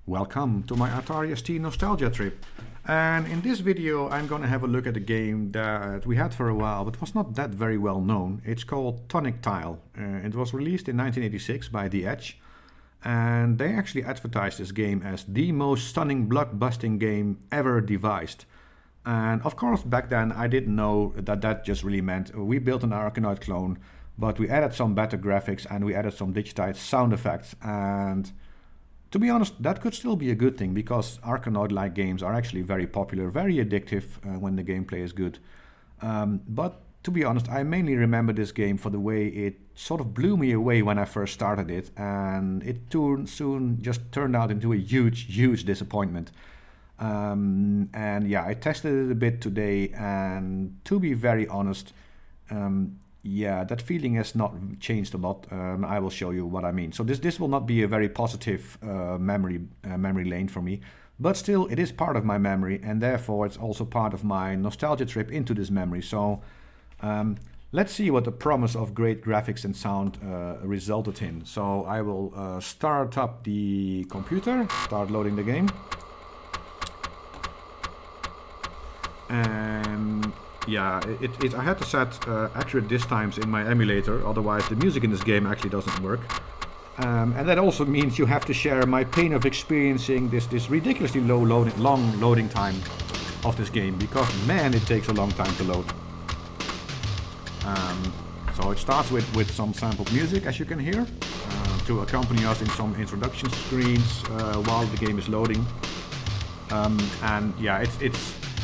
Welcome to my Atari ST Nostalgia trip. And in this video I'm going to have a look at a game that we had for a while but was not that very well known. It's called Tonic Tile. It was released in 1986 by The Edge. And they actually advertised this game as the most stunning blockbusting game ever devised. And of course back then I didn't know that just really meant we built an Arkanoid clone, but we added some better graphics and we added some digitized sound effects. And to be honest, that could still be a good thing because Arkanoid-like games are actually very popular, very addictive when the gameplay is good. But to be honest, I mainly remember this game for the way it sort of blew me away when I first started it, and it soon just turned out into a huge disappointment. And yeah, I tested it a bit today, and to be very honest, yeah, that feeling has not changed a lot. I will show you what I mean. So this will not be a very positive memory lane for me, but still it is part of my memory, and therefore it's also part of my nostalgia trip into this memory. So let's see what the promise of great graphics and sound resulted in. So I will start up the computer, start loading the game, and yeah, I had to set accurate disk times in my emulator, otherwise the music in this game actually doesn't work. And that also means you have to share my pain of experiencing this ridiculously long loading time of this game, because man, it takes a long time to load. So it starts with some sampled music, as you can hear, to accompany us in some introduction screens while the game is loading. And yeah,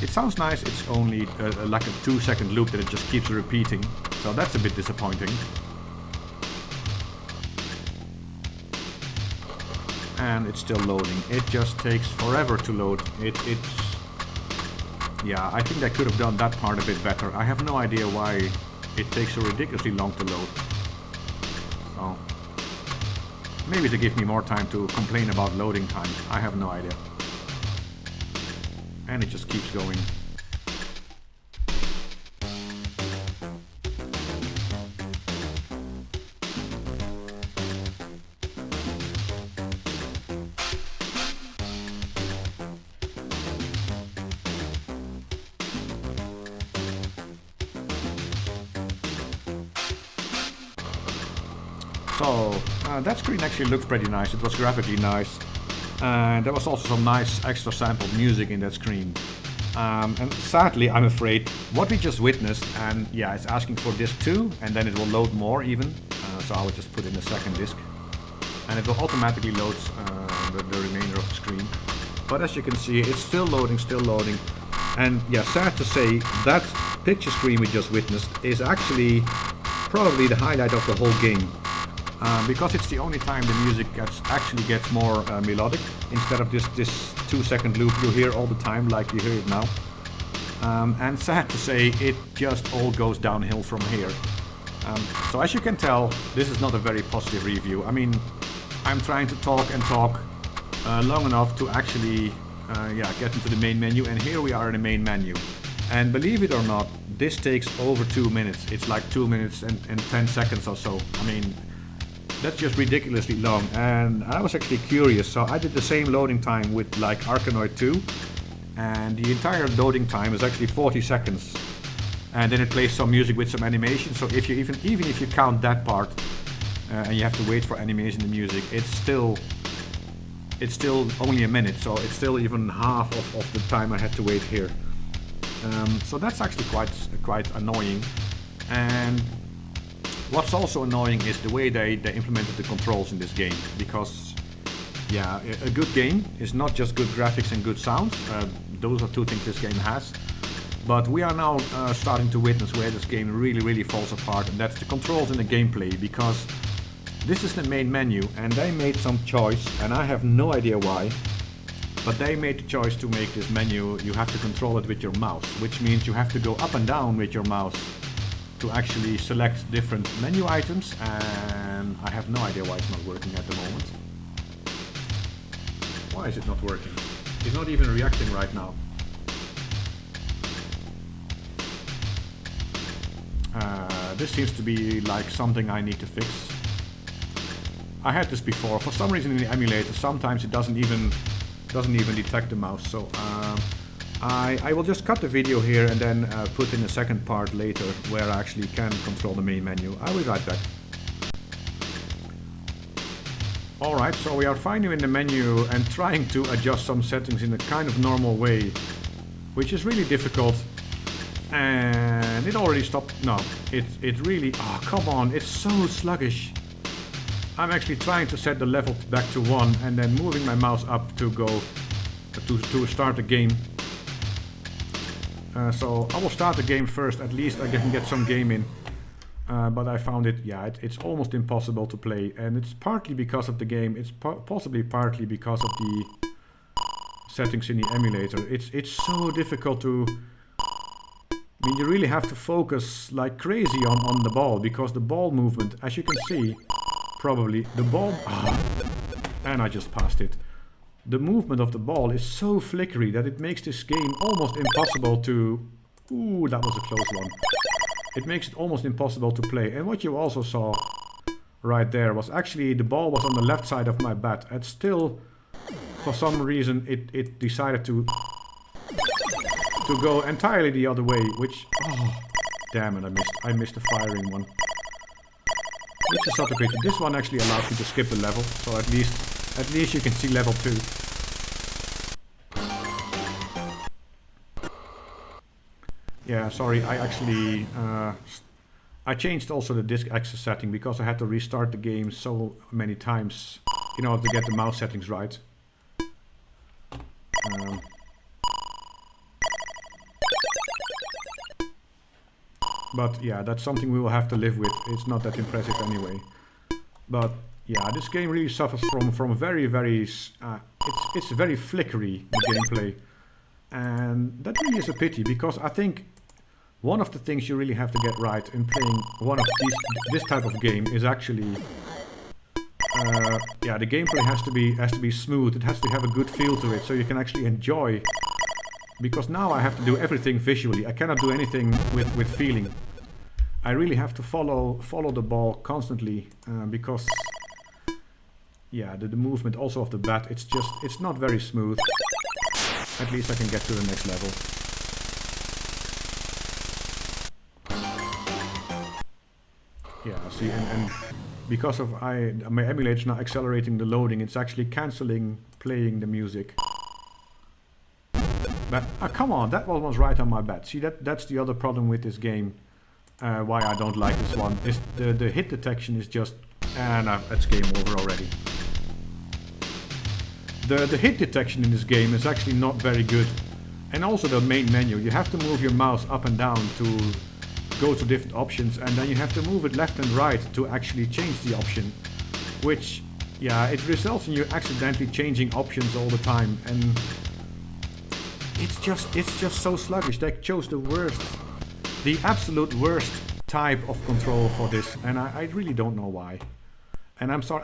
it sounds nice. It's only like a 2-second loop that it just keeps repeating, so that's a bit disappointing. And it's still loading. It just takes forever to load. Yeah, I think they could have done that part a bit better. I have no idea why it takes so ridiculously long to load. So maybe to give me more time to complain about loading times. I have no idea. And it just keeps going. So that screen actually looks pretty nice. It was graphically nice. And there was also some nice extra sampled music in that screen. And sadly, I'm afraid, what we just witnessed, and yeah, it's asking for disk 2, and then it will load more even. So I will just put in a second disk. And it will automatically load the remainder of the screen. But as you can see, it's still loading. And yeah, sad to say, that picture screen we just witnessed is actually probably the highlight of the whole game. Because it's the only time the music actually gets more melodic, instead of this 2-second loop you hear all the time like you hear it now. And sad to say, it just all goes downhill from here. So as you can tell, this is not a very positive review. I mean, I'm trying to talk long enough to actually get into the main menu, and here we are in the main menu. And believe it or not, this takes over 2 minutes. It's like 2 minutes and 10 seconds or so. I mean, that's just ridiculously long, and I was actually curious, so I did the same loading time with like Arkanoid 2, and the entire loading time is actually 40 seconds, and then it plays some music with some animation. So if you even if you count that part, and you have to wait for animation and music, it's still only a minute, so it's still even half of the time I had to wait here. So that's actually quite annoying. And what's also annoying is the way they implemented the controls in this game, because yeah, a good game is not just good graphics and good sound. Those are two things this game has. But we are now starting to witness where this game really falls apart, and that's the controls in the gameplay, because this is the main menu, and they made some choice, and I have no idea why, but they made the choice to make this menu, you have to control it with your mouse, which means you have to go up and down with your mouse to actually select different menu items, and I have no idea why it's not working at the moment. Why is it not working? It's not even reacting right now. This seems to be like something I need to fix. I had this before. For some reason in the emulator, sometimes it doesn't even detect the mouse. So I will just cut the video here and then put in a second part later where I actually can control the main menu. I will be right back. Alright, so we are finally in the menu and trying to adjust some settings in a kind of normal way, which is really difficult. And it already stopped. No, it really, oh come on, it's so sluggish. I'm actually trying to set the level back to 1 and then moving my mouse up to go to start the game. So I will start the game first, at least I can get some game in. But I found it, yeah, it's almost impossible to play, and it's partly because of the game. It's possibly partly because of the settings in the emulator. It's so difficult to. I mean, you really have to focus like crazy on the ball, because the ball movement, as you can see, probably the ball. And I just passed it. The movement of the ball is so flickery that it makes this game almost impossible to. Ooh, that was a close one. It makes it almost impossible to play. And what you also saw right there was actually the ball was on the left side of my bat. And still, for some reason, it decided to go entirely the other way. Which, oh, damn it, I missed the firing one. Which is not a pity. This one actually allows me to skip a level. So at least you can see level 2. Yeah, sorry, I actually I changed also the disk access setting because I had to restart the game so many times in order to get the mouse settings right. But yeah, that's something we will have to live with. It's not that impressive anyway. But yeah, this game really suffers from very it's very flickery, the gameplay. And that really is a pity, because I think one of the things you really have to get right in playing one of this type of game is actually, yeah, the gameplay has to be smooth. It has to have a good feel to it, so you can actually enjoy. Because now I have to do everything visually. I cannot do anything with feeling. I really have to follow the ball constantly, because, yeah, the movement also of the bat, it's not very smooth. At least I can get to the next level. Yeah, see, and because of my emulator is now accelerating the loading, it's actually cancelling playing the music. But come on, that one was right on my bat. See, that's the other problem with this game. Why I don't like this one is the hit detection is just, and it's game over already. The hit detection in this game is actually not very good. And also the main menu, you have to move your mouse up and down to go to different options, and then you have to move it left and right to actually change the option. Which, yeah, it results in you accidentally changing options all the time, and it's just so sluggish. They chose the absolute worst type of control for this, and I really don't know why. And I'm sorry,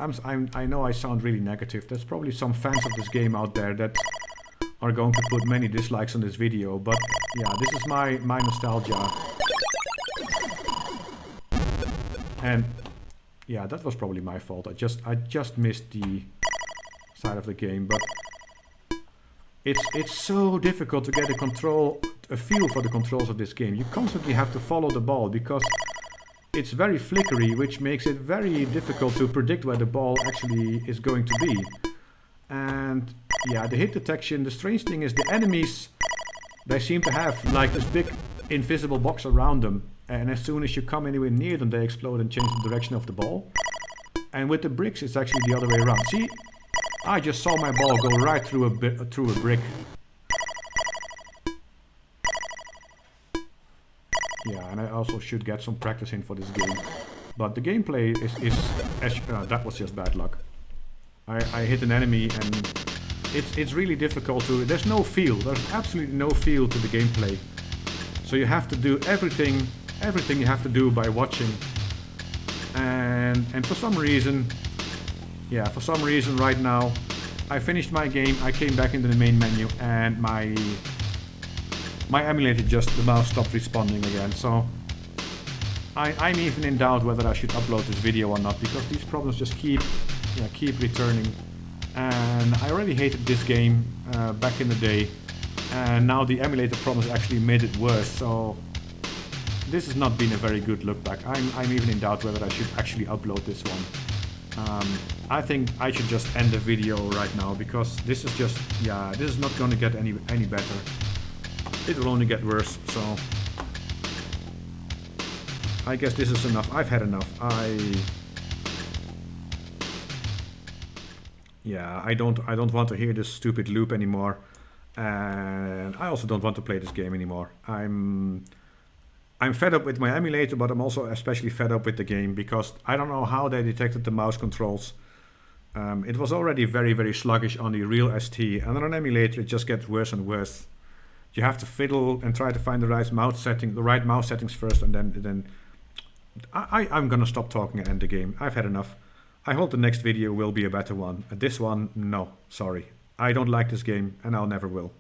I know I sound really negative. There's probably some fans of this game out there that are going to put many dislikes on this video, but yeah, this is my nostalgia. And yeah, that was probably my fault. I just missed the side of the game, but it's so difficult to get a feel for the controls of this game. You constantly have to follow the ball because it's very flickery, which makes it very difficult to predict where the ball actually is going to be. And yeah, the hit detection, the strange thing is the enemies, they seem to have like this big invisible box around them. And as soon as you come anywhere near them, they explode and change the direction of the ball. And with the bricks, it's actually the other way around. See, I just saw my ball go right through a brick. Yeah, and I also should get some practice in for this game. But the gameplay is that was just bad luck. I hit an enemy and it's really difficult to. There's no feel. There's absolutely no feel to the gameplay. So you have to do everything you have to do by watching. And for some reason, yeah, for some reason right now, I finished my game. I came back into the main menu and my emulator the mouse stopped responding again. So I'm even in doubt whether I should upload this video or not, because these problems just keep yeah, keep returning. And I already hated this game back in the day, and now the emulator problems actually made it worse. So this has not been a very good look back. I'm even in doubt whether I should actually upload this one. I think I should just end the video right now, because this is just, yeah, this is not going to get any better. It will only get worse. So I guess this is enough. I've had enough. Yeah, I don't want to hear this stupid loop anymore, and I also don't want to play this game anymore. I'm fed up with my emulator, but I'm also especially fed up with the game, because I don't know how they detected the mouse controls. It was already very, very sluggish on the real ST, and on an emulator it just gets worse and worse. You have to fiddle and try to find the right mouse settings first, and then I'm gonna stop talking and end the game. I've had enough. I hope the next video will be a better one. This one, no, sorry. I don't like this game, and I'll never will.